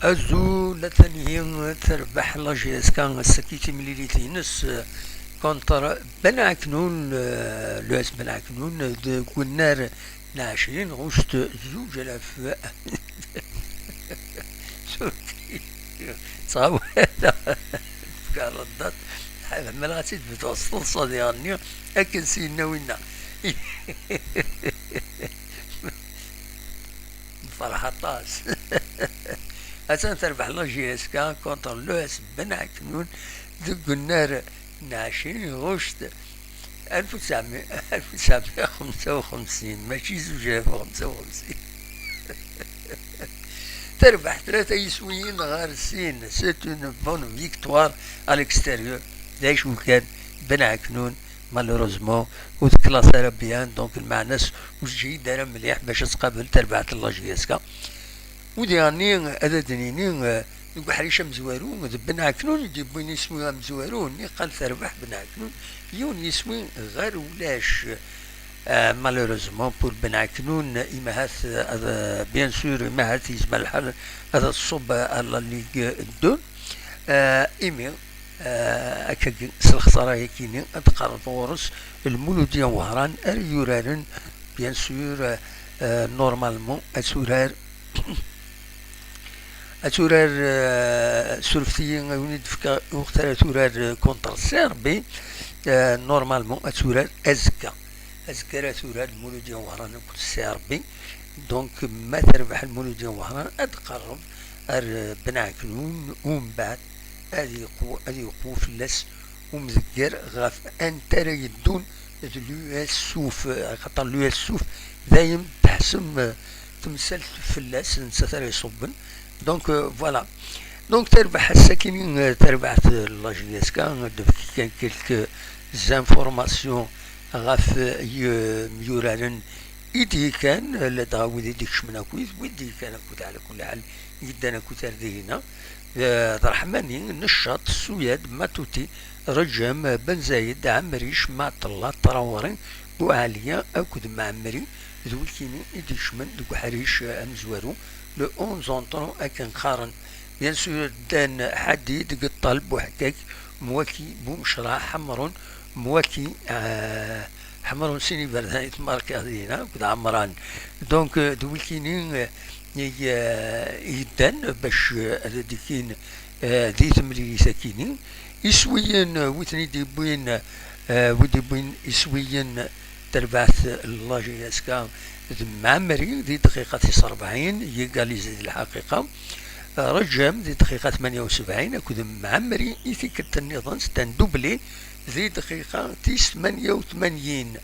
أزو لثني تربح لاجيس كان السكيتي مليليتي نس كونتر بنعكنون لوس بنعكنون كنار ناشرين غشت زوج الاف شوتي صعب فكر الضغط ملاتي بتوصل صديقني أكن سينا وينا فرحة طاس أسان تربح لاجيس كان كونتر لوس بنعكنون ذو النار ناشرين غشت 1955 ماشي زوج آلاف وخمسة وخمسين تربح ثلاثة يسويين غار السين سيت اون بون فيكتوار على الاكستيريور ليش وكان بن عكنون مالوروزمون وتكلاصا بيان دونك المعناس وجي دايره مليح باش تقابل تربحت لاجياسكا ودياني هذا دنيني حريشة مزوارون بن عكنون يجيبون يسويها مزوارون قال تربح بن عكنون يون يسوي غير ولاش مالوريزمون بور بن عكنون إما هذا بيان سور إما هاث يسمى الحال هذا الصوب على ليغ دو إيمي أكا سلخصارا يكيني أتقرر فورس المولودية وهران اليورارن بيان سور نورمالمون أسورار أتورار سورفتيين ونيد فكا وقتها أتورار كونتر سيربي نورمالمون أتورار أزكا أتورار المولودية وهران كل سيربي دونك ما تربح المولودية وهران أتقرب بن عكنون ومن بعد هذه قوة فلاس ومذكر غاف أنتر يدون لو السوف خاطر لو السوف دايم تحسم تمثل فلاس نسثر يصبن دونك فوالا دونك تربح الساكنين تربحت لاجياسكا كان كيلك زانفورماسيون غاف يورالن إيدي كان لدغا ويدي ديكش من أكويد ويدي كان أكويد على كل حال يدانا كوتار دينا الرحماني نشاط سوياد ماتوتي رجم بن زايد عمريش معطلة طراورين وعالية أكود معمري ذو الكيني إيديش من دو حريش أمزوارو لو 11 انطرو أكن قارن بيان سور دان حديد قطالب وحكاك مواكي بومشرا حمرون مواكي حمرون سيني بردان يتمارك هذينا كد عمران دونك دو الكيني يدان باش ديكين ذي ثمري ساكينين يسويين وثني ديبوين وديبوين يسويين تربعث اللاجياسكا معمري ذي دقيقة 49 يقاليزي الحقيقة رجم ذي دقيقة 78 أكود معمري يثيك النظام ستان دوبلي ذي دقيقة 88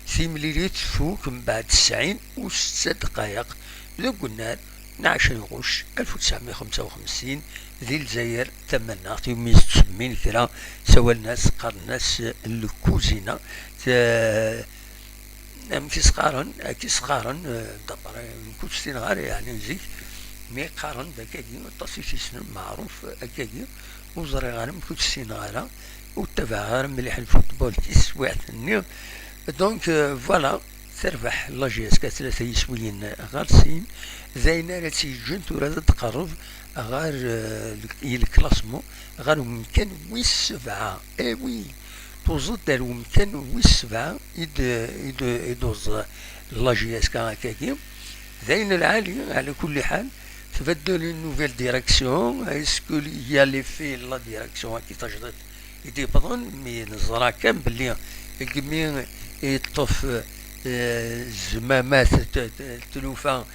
في مليليت فوق من بعد 90 و6 دقائق ذو قلنا 12 غش 1955 ذي الجزائر تمنى يوميز تسمين كرا سوى الناس قال الناس الكوزينة كيس قارن دبر كوتشتين غار يعني زيك مي قارن داكاكي التصيفي سن معروف اكاكي وزري غارم كوتشتين غارا وتبع غار مليح الفوتبول كيس واحد النيو دونك فوالا تربح لاجياسكا ثلاثة يسويين غارسين زاينة راتي جنت وراد تقرب غار الكلاسمون غار ممكن ويس سبعة وي توزد دار ممكن ويس سبعة يدوز لاجياسكا هكاكي زاين العالي على كل حال تبدل النوفيل ديريكسيون اسكو هي لي في لا ديريكسيون كي تجدد يدي بضن مي نزرا كان بلي الكمي يطف زمامات التلوفة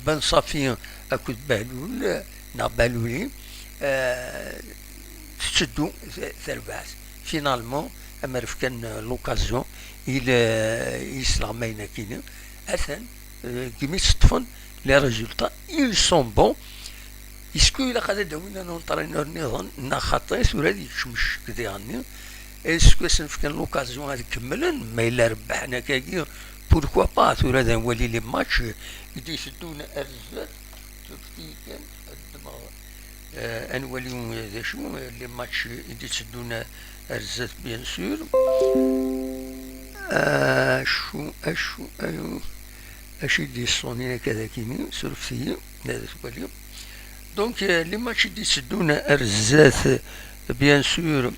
بن صافي أكد بالول نابالولي تشدو ثرباس فينالمون أما رفكان لوكازيون يسلامينا كينا أثن كمي ستفن لي ريزولتا ils sont bons اسكو إلا قد داوينا نونطرينور النظام نخطي سورادي كشمش كذي غني اسكو سنفكان لوكازيون هاد كملن ما إلا ربحنا كاكي بوركوا با ثورا هذا نولي لي ماتش يدي يشدونا الرجال تكتيكا الدماغ نوليو ذا شو لي ماتش يدي يشدونا الرجال بيان سور اشو يدي الصونينا كذا كيني سورفسية اليوم. دونك لي ماتش اللي يسدونا ارزات بيان سور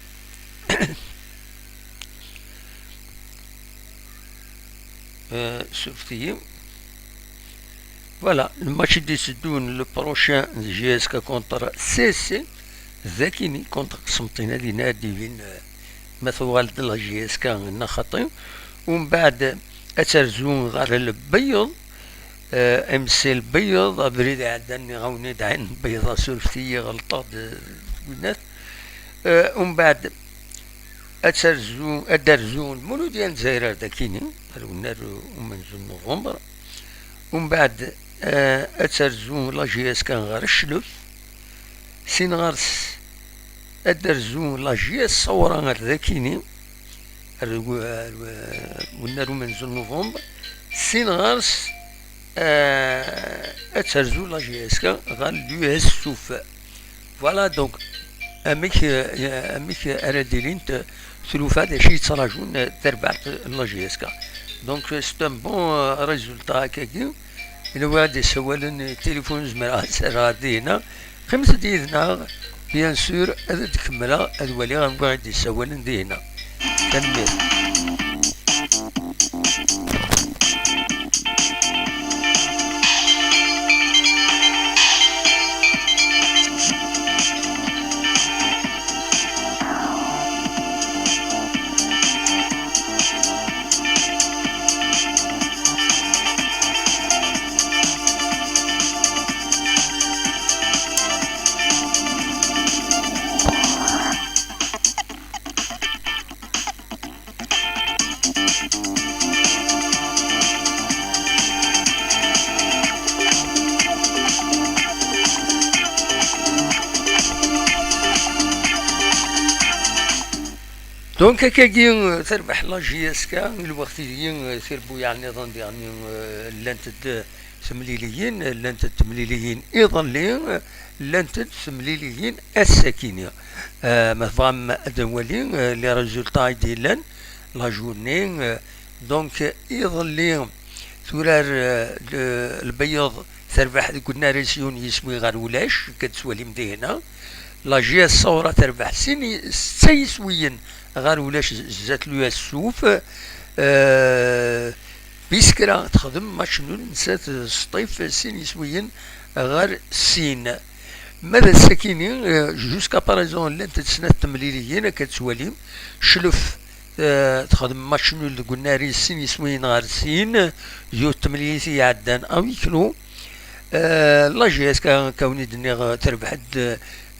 سوفتيين. فوالا الماتش اللي يسدون لو بروشان جي اس كا كونتر سي سي ذاكيني كونتر قسمطين هادي نادي بين مثوال لا جي اس كا نخطي. ومن بعد اترزون غير البيض ام سي البيض ابريد عدني غوني دعين بيضة سلفتية غلطة الناس. ومن بعد ادرزون مولو ديال زايرة داكيني الونار ومنزل نوفمبر. ومن بعد اترزون لا جي اس كان غير الشلف سين غارس ادرزون لا جي اس صورة غير ذاكيني ونار ومنزل نوفمبر سين غارس اترزو لا جي اس كا غير اليو اس سوف. فوالا دونك اميك ارديلين ثلوفا داشي تراجون تربعت لا جي اس كا. دونك سي ان بون ريزولتا هكاكي. إلا واحد يسولن تليفون زمرا سرادي هنا خمس ديالنا بيان سور هذا تكملها هذا ولي غنبغي يسولن دي هنا كمل. دونك هكاكي تربح لا جي اس كا الوقتيين تربو يعني نظن يعني لانت تمليليين لانت تمليليين ايضا لين لانت تمليليين الساكنه مثلا ادوالين لي ريزولتا ديالن لا جورني. دونك ايضا لين تورار البيض تربح قلنا ريسيون يسوي غير ولاش كتسوالي مدينه لا جي اس صورة تربح سيني سيسويا غير ولاش زات لو السوف بيسكرا تخدم ماتش نسات سطيف سين يسويا غير سين. ماذا الساكنين جوسكا باريزون لان تسنى التمليليين كتسوالي شلف تخدم ماتش نول قلنا ري سين يسويا غير سين يو التمليلي عدان او يكلو. لا جي اس كوني دنيا تربح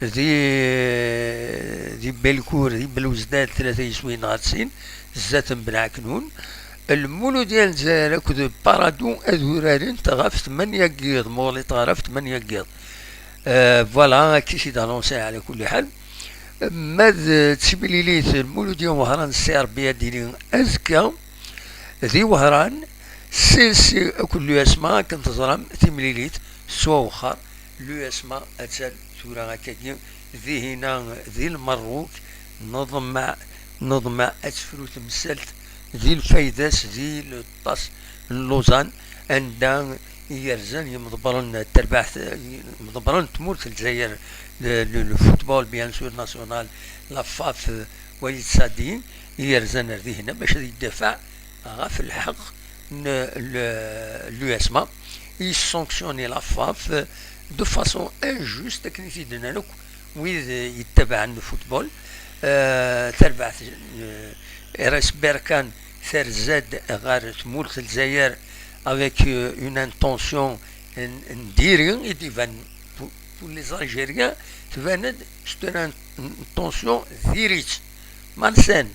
ذي بلكور ذي بلوزداد ثلاثة يسوين غاتسين زات بنعكنون. المولو ديال الجزائر كذا بارادون اذورارين تغاف 8 كيض مولي طرف 8 كيض. فوالا كيسي دانونسي على كل حال. ماذ تسبيليليت المولو ديال وهران السربية ديالي أزكى ذي وهران سي كل اسماء كنت زرام تمليليت سوا وخر لو اسماء اتسال سورة هكاكي ذي هنا ذي المروك نظم اتفرو تمثلت ذي الفايداس ذي الطاس اللوزان عندها يرزان يمضبرن الترباح مضبرن تمورت الجزائر الفوتبول بيان سور ناسيونال لافاف وليد سادين يرزان ذي هنا باش يدافع في الحق l'USMA, il sanctionnait la FAF de façon injuste كنتي درنا لك ويد يتبع عن الفوتبول. تربع رئيس بركان ثار زاد غير تمولت الجزائر avec une intention نديرين يدي فان pour les Algériens تباند c'est une intention ديريت مالسان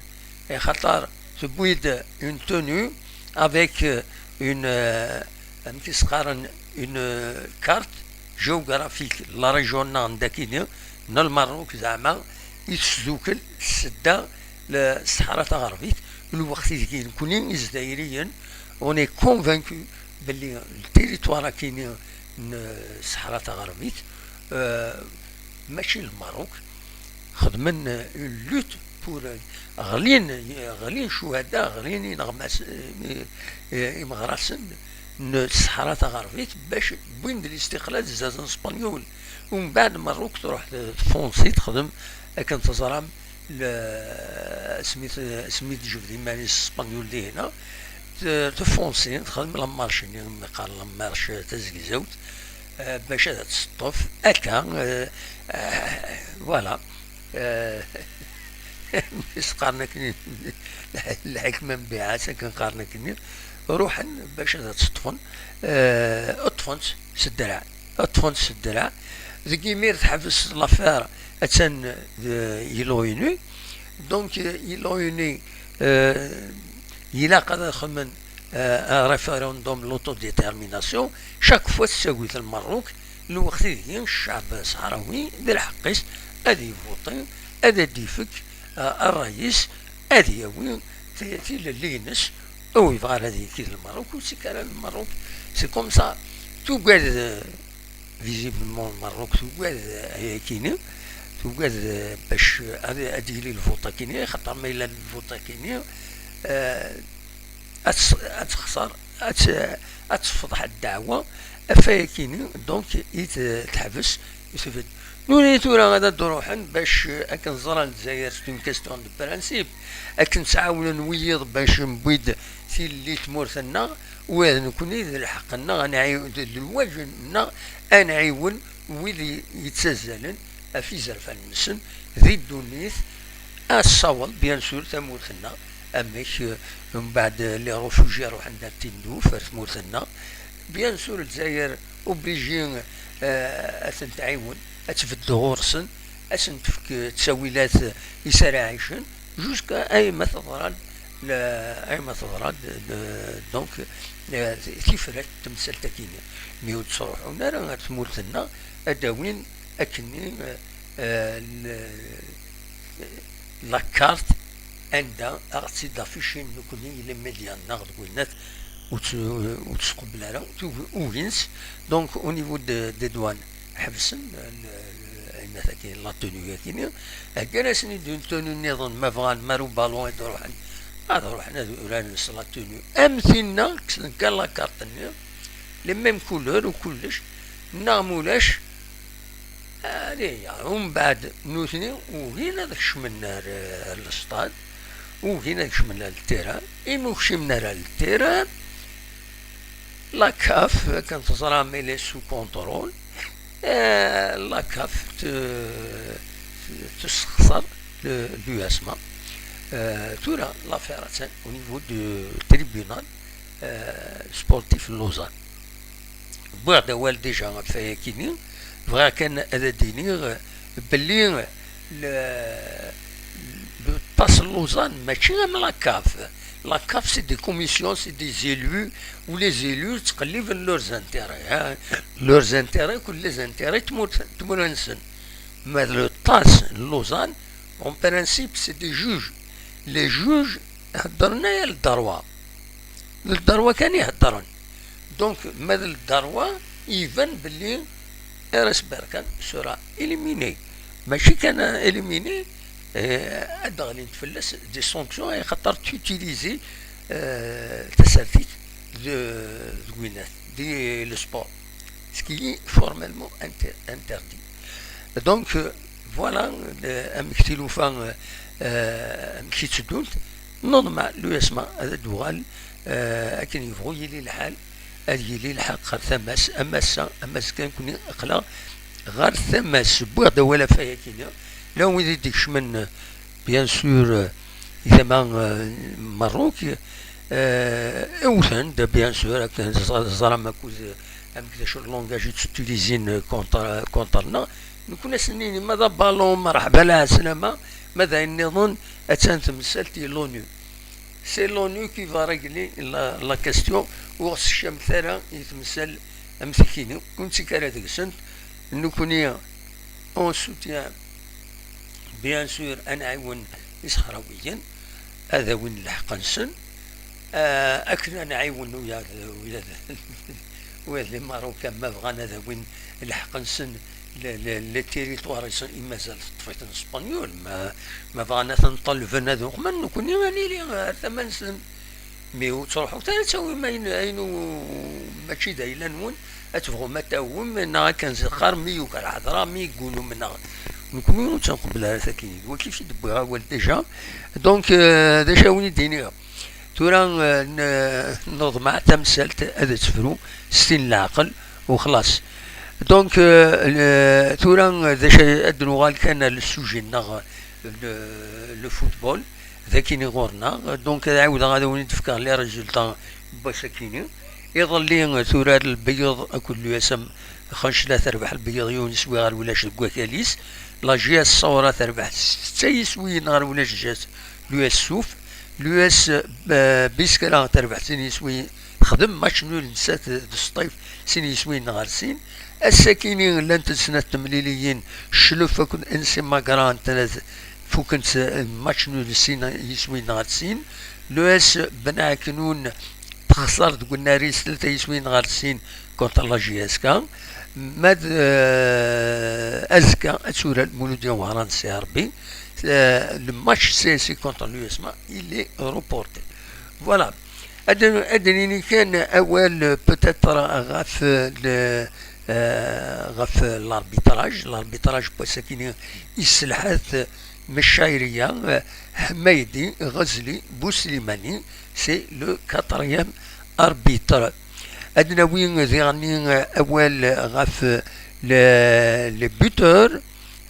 خاطر تبويد une tenue avec une carte géographique la région عندك من الماروك زعما يتسوكل السده للصحراء الغربيه. الوقت اللي كاين الجزائريين اوني كونفانكو باللي التيريتوار كاين الصحراء الغربيه ماشي الماروك خدمن لوت بور غلين شهداء غلين يمغرسن الصحراء تغربيت باش بوين الاستقلال زاز اسبانيول. ومن بعد مروك تروح تفونسي تخدم كان تزرم سميت جبدي ماني اسبانيول دي هنا تفونسي تخدم لا مارش قال لا مارش تزكزوت باش تسطف هكا فوالا قارنك الحكمة مبيعات كنقارنك روحا باش تصطفن اطفنت سدراع اطفنت سدراع ذكي مير تحبس لافير اتسن يلويني دونك يلويني إلا قد خمن ريفيروندوم لوتو ديتيرميناسيون شاك فوا تساوي المروك الوقت ذي الشعب الصحراوي دير حقيس ادي يفوطي ادي ديفك الرئيس ادي يوي تي لينس او يبغى هذه كي المروك وسي كان المروك سي كوم سا توقاد فيزيبلمون المروك توقاد هي كيني توقاد باش ادي لي الفوطه كيني خاطر ما الا الفوطه كيني اتخسر اتفضح الدعوه فاكيني دونك يتحبس يستفد نوري تورا غادا دروحن باش اكن زرا الجزائر سون كاستيون دو برانسيب اكن تعاون نويض باش نبيد في اللي تمورثنا وهذا نكوني الحق لنا غنعاود الواجب لنا انا عيون ويلي يتسازلن في زرفان النسن ذي الدونيث الصوال بيان سور تمورثنا اماش من بعد لي روفوجي روح عندها تندو فرس مورثنا بيان سور الجزائر اوبليجي تتعاون تفد غورسن اسن تساويلات يسارع عيشن جوسكا اي ما تضرد اي ما تضرد دونك كيفرات تمثل تكينيا ميود صروحونا راه تمورثنا اداوين اكني لاكارت عندها اغتي دافيشين نكوني الى مليان ناخذ قلنات وتسقبل على وينس دونك او نيفو دي دوان حبسن مثلا كاين لا تونيو كاين كراسني دون تونيو نظن ما فغان مارو بالون يروح هذا روحنا نلبس لا تونيو امثلنا كان لا كارتني لي ميم كولور وكلش نامولاش هذه ومن بعد نوثني وهنا داك شمنا للسطاد وهنا داك شمنا للتيران إمو شمنا للتيران لا كاف كانت تزرع ميلي سو كونترول لا كاف تستخسر لو اسما تورا لافير او نيفو دو تريبيونال سبورتيف لوزان بعد والدي جا فايكيني بغا كان هذا دينيغ بلي لو باس لوزان ماشي غير لا كاف لا كاف سي دي كوميسيون سي دي زيلو و لي زيلو تقلب لورز انتيري لورز انتيري كل لي زانتيري تمورنسن ما لو باس لوزان اون برانسيب سي دي جوج لي جوج هضرنا يا للدروه كان يهضرن دونك ماذا الدروه يبان بلي راس بركان سورا إليميني ماشي كان إليميني هذا غادي نتفلس دي سونكسيون خاطر تيوتيليزي تسالتيت دوينات دي لو سبور سكي فورمالمون انتردي دونك فوالا امكتيلو فان مشيت تدولت نورمال لو يسمع هذا دوغال اكن يبغوا يلي الحال هذه لي الحق غير ثماس اماس كان كوني اقلا غير ثماس بوغ ولا فيا كينا لا وين ديك شمن بيان سور اذا ما مروك اوثن دا بيان سور كان زرا ماكوز ام كذا شو لونغاج تيليزين كونترنا نكون سنين ماذا بالون مرحبا لا سلامه ماذا نظن اتان تمثلتي لونيو سي لونيو كي فا ريغلي لا كاستيون وغس الشام ثرا يتمثل امثكيني كنت كارا ديك السنت نكوني اون سوتيان بيان سور انا عيون صحراويا هذا وين الحق نسن اكن انا عيون ويا الماروكا ما بغانا هذا وين الحق نسن لي تيريتوار مازال طفيت اسبانيول ما بغانا تنطلب هذوك من نكوني راني لي 8 سنين مي تروحوا حتى تسوي ما اينو ماشي دايلا نون اتبغوا ما تاوم نا كان زقار ميو كالعذراء مي يقولوا منا نكون تنقبلها ساكين وكيف يدبرها هو ديجا دونك ديجا وين دينيها تورا نوض مع تمثلت هذا تفرو ستين العقل وخلاص دونك تورا ديجا ادنو غال كان السوجي نغ لو فوتبول ذاكيني غورنا دونك عاود غادا وين تفكر لي ريزولطا باساكيني يظل لي ثورة البيض أكل يسم خنش لا تربح البيض يونس وغار ولاش الكواكاليس لا جي اس صورة تربح سيس وين غار ولاش جاس لو اس سوف لو اس بيسكرا تربح سيني سوي خدم ماتش نول نسات الصيف سيني سوي نهار سين الساكينين لان سنة تمليليين شلوف كن انسي ماكران ثلاث فوكنت ماتش نول سين يسوي نهار سين لو اس بنا كنون خسرت قلنا ريس ثلاثة يسوين غارسين كونتر لا جي اس كا ماد ازكا اسورا المولوديا وهران سي ار بي الماتش سي سي كونتر لو اس ما الي روبورتي فوالا ادنيني كان اول بوتيتر غاف غاف الاربيتراج بوساكيني يسلحات مشايرية حميدي غزلي بوسليماني سي لو كاتريام اربيتر ادنا وين يعني اول غاف لي بوتور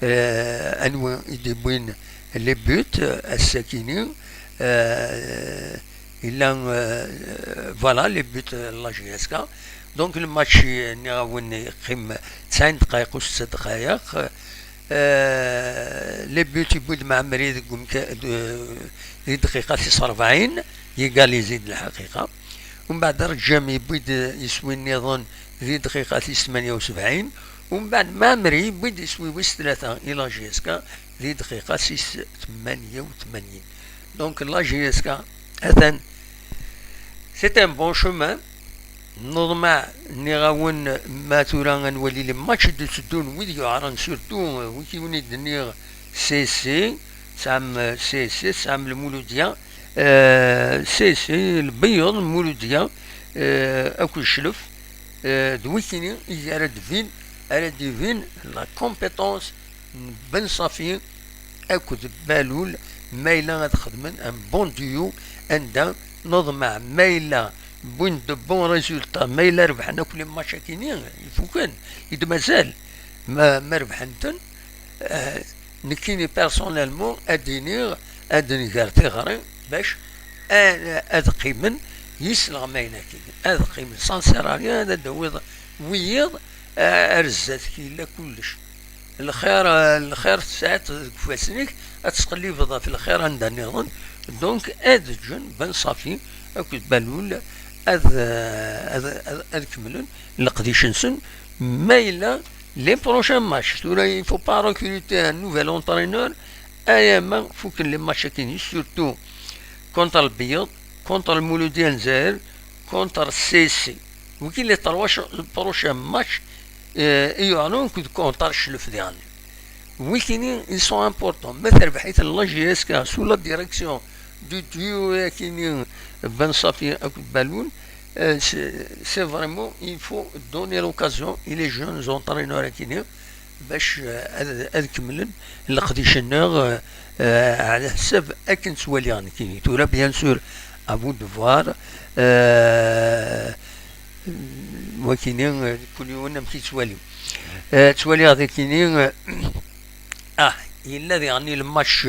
انو يدبوين لي بوت الساكيني الا فوالا لي بوت لا جي اس كا دونك الماتش نغاون يقيم 90 دقائق و 6 دقائق لي بوت يبود مع مريض ذي دقيقة 49 يقال يزيد الحقيقة ومن بعد رجام يبود يسوي النظام ذي دقيقة 78 ومن بعد مامري يبود يسوي ويس 3 إلى جي اس كا ذي دقيقة 88 دونك لا جي اس كا هذا سي ان بون شومان نضمع نغاون ما تورا نولي لي ماتش دو سدون ويديو عران سورتو وكي وني دنيغ سي سي سام سي سي سام المولوديا سي سي البيض المولوديا اكو الشلف دويكيني يجي على ديفين لا كومبيتونس بن صافي اكو بالول مايلا تخدمن ان بون ديو عندها نضمع مايلا بون دو بون ريزولتا مايلا ربحنا كل ماتش كاينين يفوكن يد مازال ما ربحنتن نكيني بيرسونيلمون اديني غارتي غري باش ادقيمن يسلغ ماينا كاين ادقيمن سانسيراليا هذا دويض ويض ارزات كاين كلش الخير ساعات كفاسنيك اتسقلي فضا في الخير عندها نظن دونك اد جون بن صافي اكو بالول اذ كملن لقديش نسن مايلا لي بروشان ماتش تورا يفو با ريكروتي ان نوفيل اونترينور اياما فوكن لي ماتش كاينين سورتو كونتر البيض كونتر المولوديا الجزائر كونتر سي سي وكاين لي بروشان ماتش يعنون كنت كونتر الشلف ديالي وكاينين ils sont importants مثل بحيث لا جي اس كا سو لا ديريكسيون دو ديو كاينين بن صافي اكو بالون c'est vraiment il faut donner l'occasion et les jeunes entraîneurs كاينين باش كملن القديشنور على حسب اكن سواليان كاينين تورا بيان سور ابو دفوار وكاينين كل يوم نمشي تسوالي هذا كاينين الذي يعني الماتش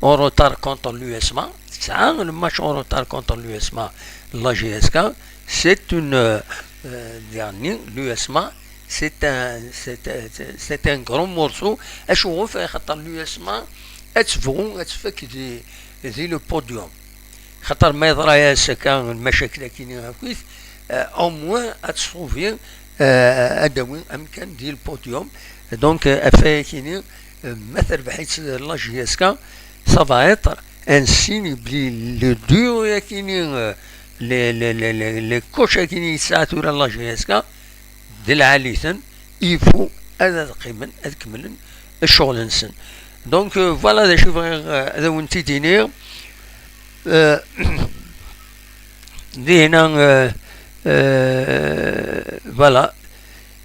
اون روتار كونتر لو اس ما تسعة الماتش اون روتار كونتر لو اس ما لا جي اس كا سي اون يعني لو اس ما سي ان غرون مورسو اشوفو في خاطر لو اس ما اتفك ذي لو بوديوم خاطر ما يضرا ياسكا المشاكل كاينين هكويس او موان اتسوفي ادوي امكان ديال البوديوم دونك افاي كاينين مثل بحيث لا جي اس كا سافا اتر ان سيني بلي لو ديو كاينين لي كوش كاينين ساعات ولا لا جي اس كا ديال عاليثن يفو هذا تقريبا اكملن الشغل نسن دونك فوالا شوف هذا وانت دينير voilà.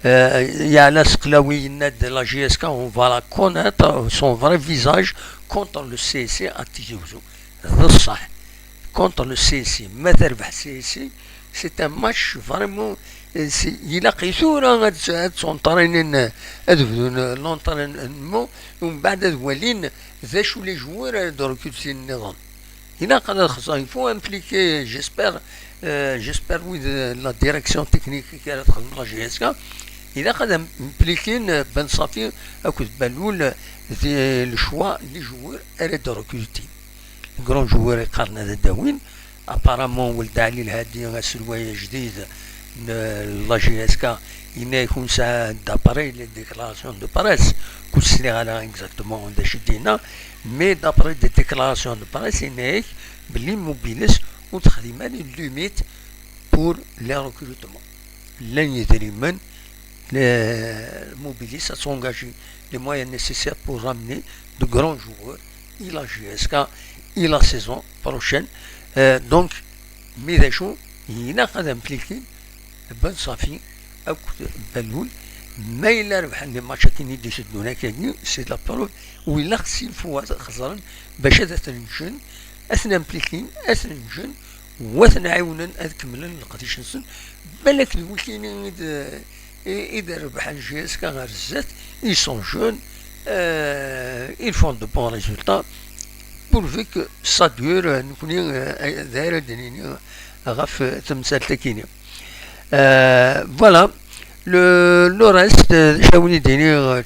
Il y a la sclaouinette de la GSK, on va la connaître, son vrai visage, contre le CSC à Tizouzou. Contre le CSC, CSC, c'est un match vraiment. Il a pris sur son terrain l'entraînement, ومن بعد ولين ذا شو les joueurs de recruter النظام. Il faut impliquer, j'espère oui, la direction technique qui a la GSK. Il a impliqué Ben Safi à cause de le choix des joueurs et de recruter. Le grand joueur est Karna de Dawin. Apparemment, ولد علي الهادي سلوية جديد la GSK. Il y a d'après les déclarations de presse, exactement mais d'après les déclarations de presse, il y a l'immobilisme ou une limite pour les recrutements. L'un les mobilistes à s'engager les moyens nécessaires pour ramener de grands joueurs et la GSK et la saison prochaine. Donc, Midachou, il a impliqué Ben Safi à Beloul, mais il a ربح ماتش كيني دي شدونا كاين سي لا بروف ويلا خصي فوا خسران باش تنجن اثنا امبليكين اثنا نجن واثنا عاونن اكملن القضيه نسن بالك الولكين اذا ربح الجيس كان غرزات ils sont jeunes ils font de bons résultats pourvu que ça dure نكوني دايره دنيا غف تمثال تكيني voilà. Le reste, je voulais dire,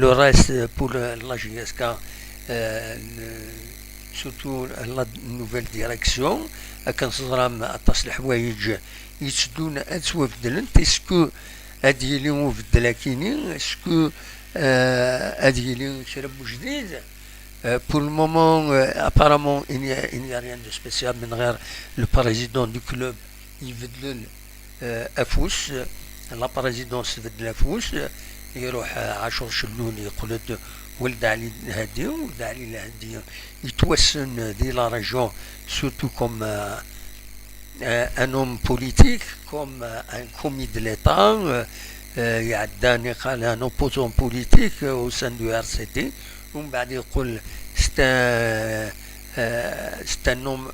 le reste pour la GSK, surtout la nouvelle direction, quand ce sera à تصلح حوايج يتسدون أسوأ في دلنت اسكو هادي اللي هو في الدلاكيني اسكو هادي اللي شربوا جديد. Pour le moment, apparemment, il n'y a rien de spécial. Le président du club, Yves Afous, la présidence de l'Afous, يروح عاشور شلول يقول ولد علي الهادي ولد علي الهادي يتوسن دي لا ريجون surtout comme un homme politique, comme un commis de l'État, يعداني قال un opposant politique au sein du RCD. ومن بعد يقول c'est un homme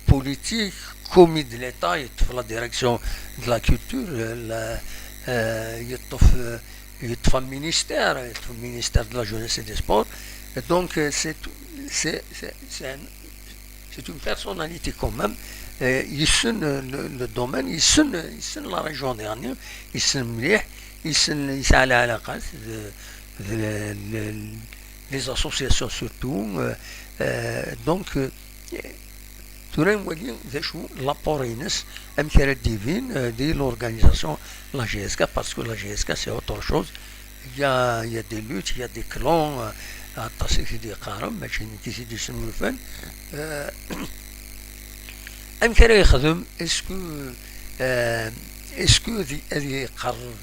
politique commis de l'État يطف la direction de la culture يطف ministère de la jeunesse et des sports. Et donc c'est une personnalité quand même. يسن le domaine يسن la région dernière يسن مليح يسعى على علاقات les associations surtout. Donc l'apport est divin de l'organisation la GSK, parce que la GSK c'est autre chose. Il y a des luttes, il y a des clans à tasser des carams, mais je n'ai pas dit ce que je fais. أمكن يخدم اسكو هذه يقرب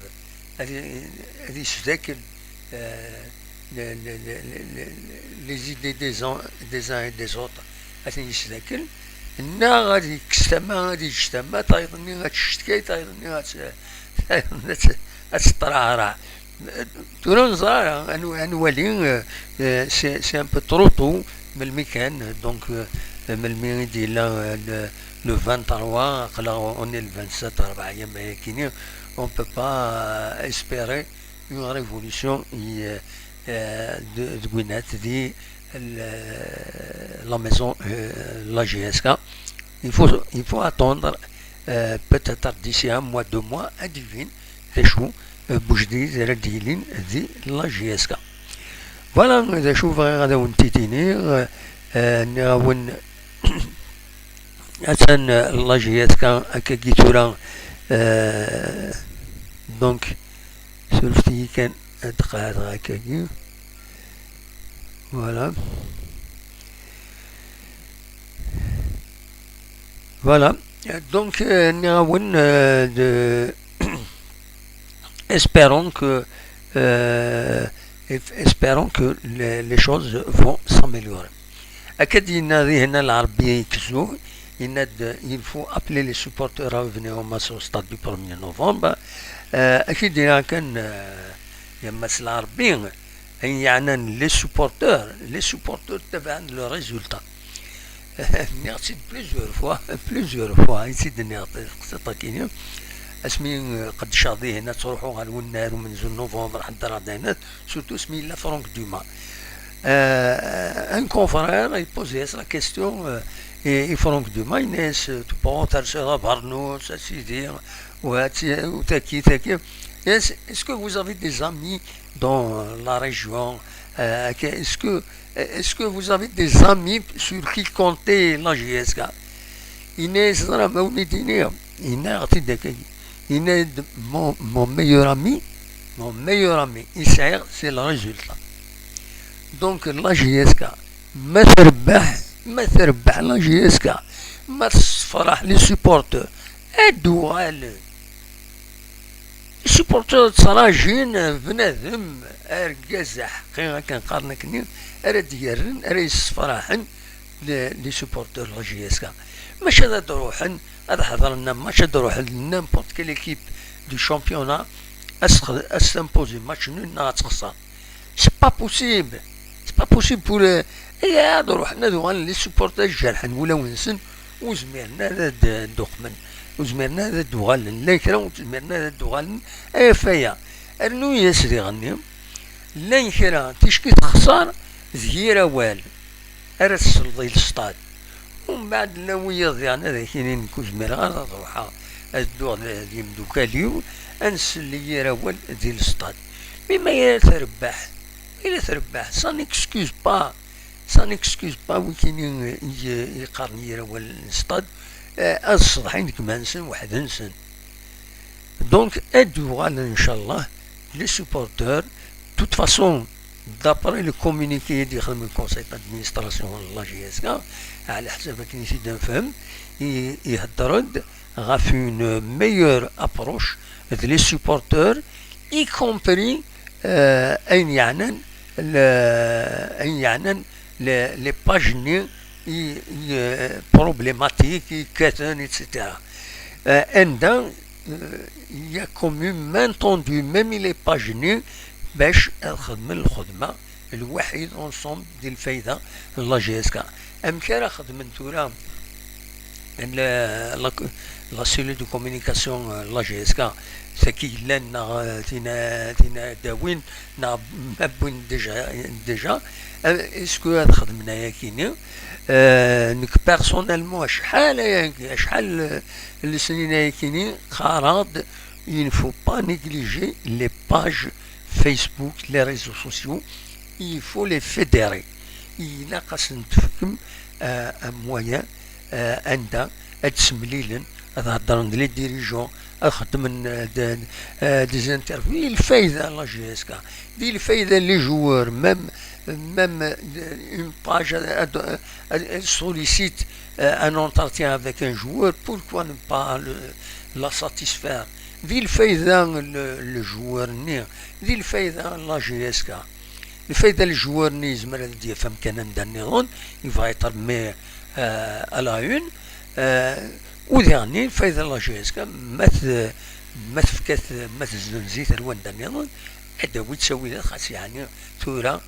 هذه يستذاكر les idées des uns et des autres هذه يستذاكر نا غادي يكستما غادي يجتمع تايضني غاتشتكي تايضني غاتسترعرع تورون زرع نولي سي ان بو ترو تو من المكان. دونك من الميريد الى le 23, on est le 27, on ne peut pas espérer une révolution de Gwyneth, la maison, la GSK. Il faut attendre peut-être d'ici un mois, 2 mois, à divine, des choux, bouger des radilines de la GSK. Voilà, des choux, on va titiner, عشان اللاجيات كان هكا تورا دونك سولفتي كان دقائق هكا فوالا دونك نعاون espérons que les choses vont s'améliorer. أكد ينادي هنا العربية يكزو il faut appeler les supporters à venir au match au stade du 1er novembre. أكيد كان يمس العربيين يعني les supporters تبعا le résultat. نعطي plusieurs fois يسيد نعطي قصة كينيا اسمي قد شاضي هنا تروحوا على النار ومنزل نوفمبر حتى راه سورتو اسمي لا فرانك دوما. Un confrère il posait la question et Franck Dumas tu peux intéresser à Barnos, à Sidir ou Taki. Est-ce que vous avez des amis dans la région? Est-ce que vous avez des amis sur qui compter la GSK? Il est mon meilleur ami, c'est le résultat. Donc la GSK ما تربح لا GSK ما تفرح لي سوبورتور الدوال السوبورتور تصراجين بنادم اركاز حقيقة كنقارن كني اراد يرن اراد يصفراحن لي سوبورتور لا GSK ماشي هذا تروحن هذا حضر لنا ماتش تروح لنيمبورت كيل ايكيب دو شامبيونا اسمبوزي ماتش نول تخسر سي با بوسيبل pour روحنا دوغان لي سوبورتاج جرحن ولا ونسن وزميرنا دوخمن وزميرنا دوغان لاكرا وزميرنا دوغان فيا ارنو يسري غني لا كرا تشكي تخسر زهيرة وال ارسل ضي السطاد ومن بعد لويا ضيعنا ذاك كاينين كوزمير غادا تروحا الدوغ ديال دوكاليو انسل لي راول ديال السطاد بما يتربح إلا تربح ça n'excuse pas وكاين يقارن يراول السطاد الصباحين كما نسن واحد نسن دونك ادو ان شاء الله لي سوبورتور توت فاسون دابري لو كومونيكي اللي يخدم الكونسيل دادمينستراسيون لا GSK على حسب كي نسيت نفهم يهضرد غاف اون ميور ابروش لي سوبورتور اي كومبري أين يعني les pages problématiques كاتن etc. il y a comme main tendue même les pages باش نخدم الخدمة الوحيد انصوم ديال الفايدة لا GSK أمكان خدمت تورا la cellule de communication la GSK سكي لنا تينا داوين نا مبون ديجا اسكو خدمنا يا كيني نك بيرسونيلمون شحال السنين يا كيني قراد il faut pas négliger les pages Facebook les réseaux sociaux il faut les fédérer il خاص نتفكم مويان عندها تسمليلن هضر لي ديريجون اخدم دي انترفيو الفايده لا GSK دي الفايده لي جوار même une page sollicite un entretien avec un joueur pourquoi ne pas la satisfaire دي الفايده الجوار ني دي الفايده لا GSK الفايده الجوار ني زمر دي فهم كان ندنيون يفايتر مي على اون وديعني الفايدة لا GSK ما تفكات ما تزنزيت الوان دنيضون حتى وتسوي ذا خاص يعني تورا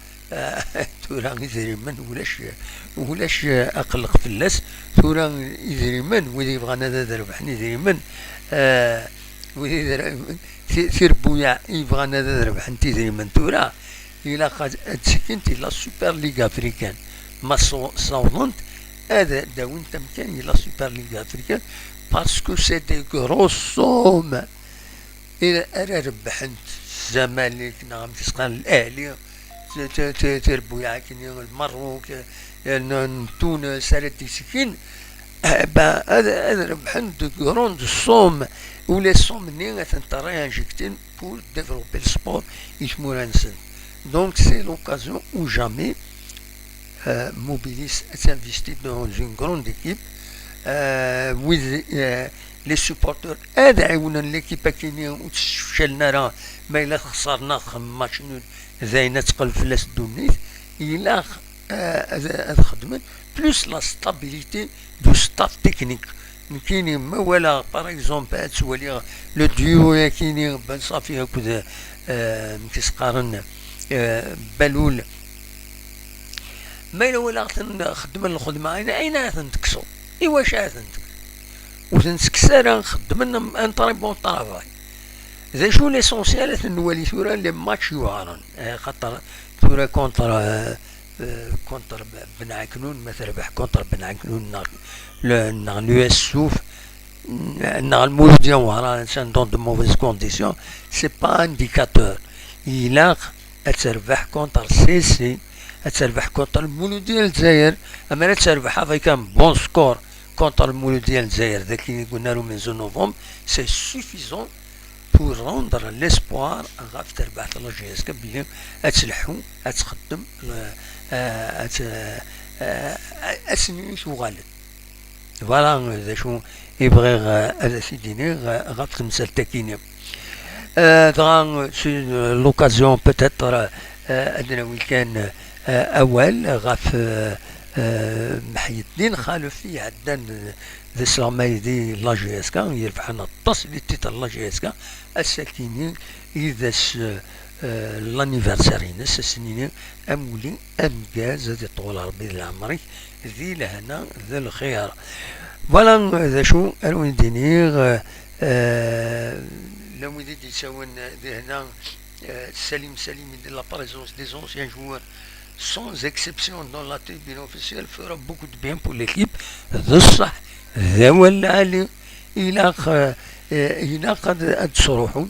يدري من ولاش اقلق في اللاس تورا يدري من وذي بغانا ذا ربحني يدري من وذي ثير بويا يبغانا ذا ربحني يدري من تورا الى قد تسكنت الى السوبر ليغ افريكان ما صوضنت هذا داوين تمكن الى سوبر ليغ افريكان باسكو سي دي غروس سوم الى انا ربحت الزمالك نعم تسقان الاهلي تربو يعكني المروك تونس هادي سكين هذا ربحت دو غروند سوم ولا سوم ني تنطري انجكتين بور ديفلوبي السبور يسمو نسن دونك سي لوكازيون او جامي Mobilis s'investit dans une grande équipe with les supporters ادعونا l'équipe كيني وتفشلنا راه ما الا خسرنا ماتش زاينه تقل فلاس دونيت الا هذا خدمت بلوس لا ستابيليتي دو ستاف تكنيك. كاينين ما ولا باغ اكزومبل تولي لو ديو كاينين بن صافي هكذا كيسقارن بالول ما إلا ولا خدم الخدمة أين تنتكسو إواش تنتكس وتنسكسر نخدم ان تري بون طرافاي. ذا شو ليسونسيال نولي ثورا لي ماتش يوهرن خاطر ثورا كونتر بن عكنون ما تربح كونتر بن عكنون ناغ لو اس سوف ناغ المولوديا وهران سان دون دو موفيز كونديسيون سي با انديكاتور. إلا تربح كونتر سي سي تربح كونتر المولوديا الجزائر اما لا تربح افيك ان بون سكور كونتر المولوديا الجزائر ذاك اللي قلنا له من نوفمبر سي سوفيزون بور روندر ليسبوار غاف تربح لا جي اس كا بلي تلحو تخدم اسني شو غالب فوالا ذا شو يبغي هذا سيديني غاف تمثل تاكيني دغا سي لوكازيون بوتيتر عندنا وين كان اول غاف محي الدين خالفي عندنا ذا سلامايدي لا جي اس كا يربحنا الطاس اللي تيتر لا جي اس كا الساكنين اذا لانيفرساري ناس السنين امولي امجاز هذه طول ربي العمري ذي لهنا ذا الخير فوالا ذا شو الوين دينيغ لو يدي يساون ذي هنا سليم يدير لا بريزونس دي زونسيان جوار sans exception dans la tribune officielle fera beaucoup de bien pour l'équipe. ذا الصح ذا ولا علي إلا قد تروحون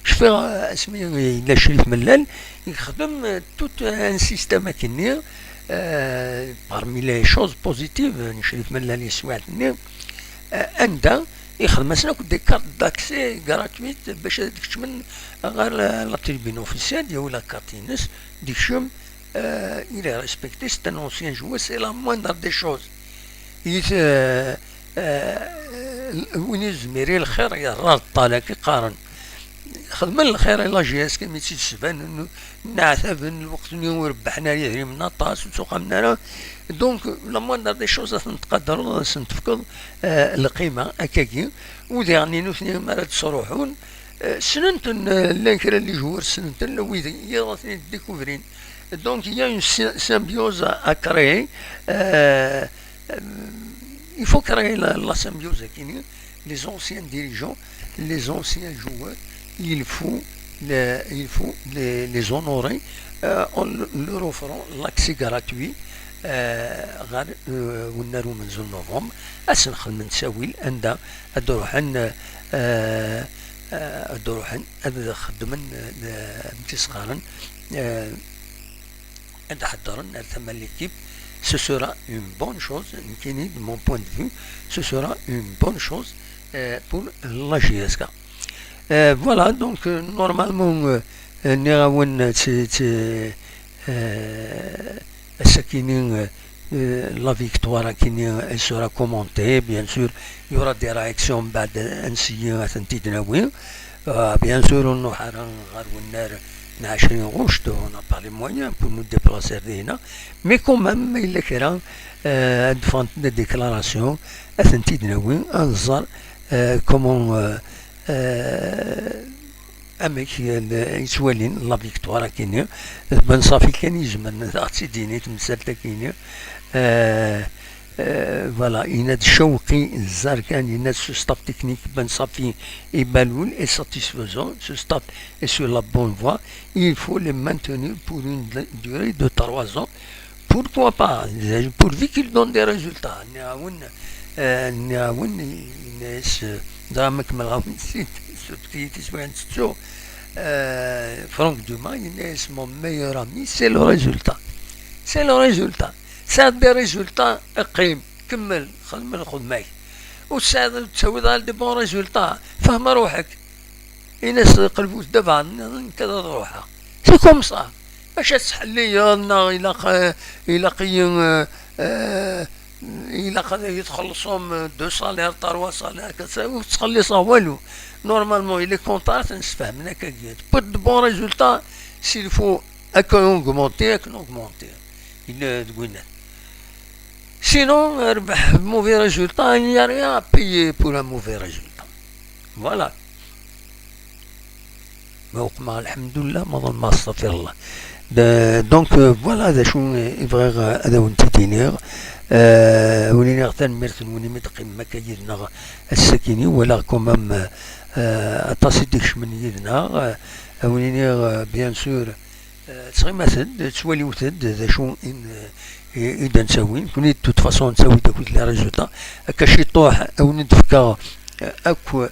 شفا اسمي إلا شريف ملال يخدم توت ان سيستيم كني parmi les choses positives شريف ملال يسمع لنا عندها يخدم مثلا دي كارت داكسي غراتويت باش تكتمل غير لا تريبين اوفيسيال ديال ولا كارتينس ديك شوم الى ريسبكتي سي ان اونسيان جوا سي لا موندر دي شوز وين يزميري الخير يا الرابطه لك قارن خدم الخير لا جي اس كي تسبان انه نعتب الوقت اللي ربحنا يهري من الطاس وسوق منا دونك لا موندر دي شوز نتقدروا نتفقد القيمه هكاكي وديرني نوثني مرات تصروحون سننتن لانكرا اللي جوار سننتن لو يضاثني ديكوفرين دونك il y a une symbiose à créer il faut créer la symbiose كاين les anciens dirigeants les anciens joueurs il faut les honorer en leur offrant l'accès gratuit غير ونارو من زون نوفمبر اسنخل من تساويل عندها الدروحن هذا خدمن تسقارن عند حضرن ثم ليكيب ce sera une bonne chose de mon point de vue ce sera une bonne chose pour la GSK. Voilà donc normalement نراون السكينين la victoire elle sera commentée bien sûr il y aura des réactions بعد انسيه تنتيدناوي bien sûr انه حرا غار والنار 20 غشت on a pas les moyens pour nous déplacer هنا mais quand même il كرا فانت des déclarations تنتيدناوي انظر comment امك يتوالين لا فيكتوار كاين بن صافي كان يجمل اختي ديني تمثال كاين فوالا يناد شوقي الزار كان يناد سو ستاف تكنيك بن صافي يبالون اي ساتيسفيزون سو ستاف اي سور لا بون فوا il faut les maintenir pour une durée de 3 ans pourquoi pas pourvu qu'ils donnent des résultats نعاون الناس درامك ملغاون نسيت سوتكي تسمع نستو فرانك دوما الناس مون ميور امي سي لو ريزولتا ساد دي ريزولتا اقيم كمل خدم الخدماي وساد تسوي دي بون ريزولتا فهم روحك الناس قلبوا دابا كذا روحها سي كوم صا باش تحلي الى قيم إلا قد يتخلصهم 2 صالير 3 صالير كذا وتخلصها والو نورمالمون إلي كونطرات نسفهمنا كاكيت بو دو بون ريزولتا s'il faut اكونغمونتي il Gwynedd. Sinon, mauvais résultat, il n'y a rien à payer pour un mauvais résultat. Voilà. Alhamdulillah, ma astaghfirullah. Donc voilà ذا شو يبغى هذا ونتينير ولينا غتان ميرتن وني متقيم ما كيدنا السكيني ولا كومام تصديقش من يدنا ولينا بيان سور تسغي مثل تسوالي وثد ذا شو إن إذا نسوي كوني توت فاسون نسوي داك لي ريزولتا هكا شي طوح أو ندفكا أكو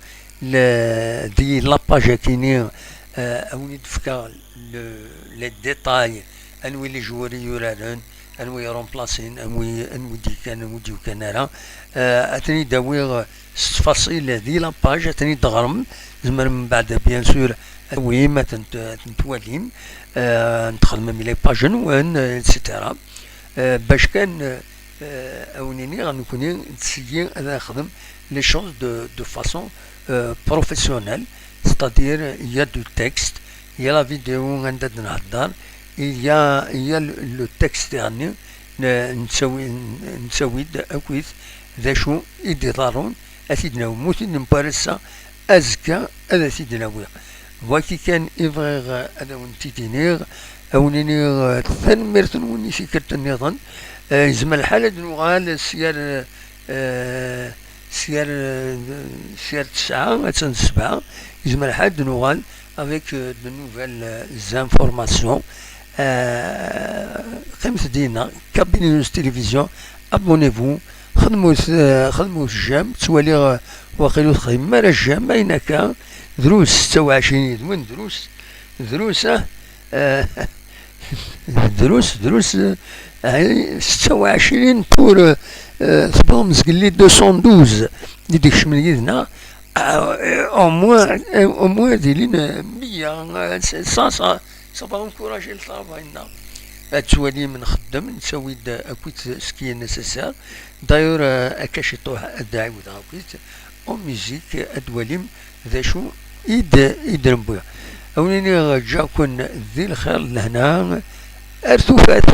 دي لاباج كيني أو ندفكا لي ديتاي انوي لي جواري يورالون انوي رومبلاسين انوي دي كان راه اتني داوي التفاصيل دي لاباج اتني تغرم زمر من بعد بيان سور وي ما تنتوالين نتخدم من لي باج وان اكسيتيرا باش كان اونيني غنكوني نسيي انا نخدم لي شوز دو فاسون بروفيسيونيل c'est-à-dire il y a du texte il y a la vidéo عندنا نهضر il y a le texte يعني نسوي أكويس ذا شو يدارون أسيدنا وموتين نبارسا أزكى هذا سيدنا ويا وكي كان إبغى هذا ونتيتينير أو نينير ثنمرتن وني سكرت النظام زعما الحالة نوغال سير 9 حتى 7 زعما الحالة نوغال avec de nouvelles informations خمس دينا كابينوس تلفزيون ابونيفو خدموا الجام توالي واخيلو تخدم مالا الجام باينه كان دروس 26 وين دروسه دروس 26 بور ثبومز قال لي 212 ديك شمن au moins ديالين 100 ça va encourager le travail تولي من خدم نسوي اكويت سكي نسيسار دايور اكاشي طوح الداعي ودا اكويت او ميزيك ادوليم ذا شو يدرم بويا اوليني جاكون ذي الخير لهنا ارتفات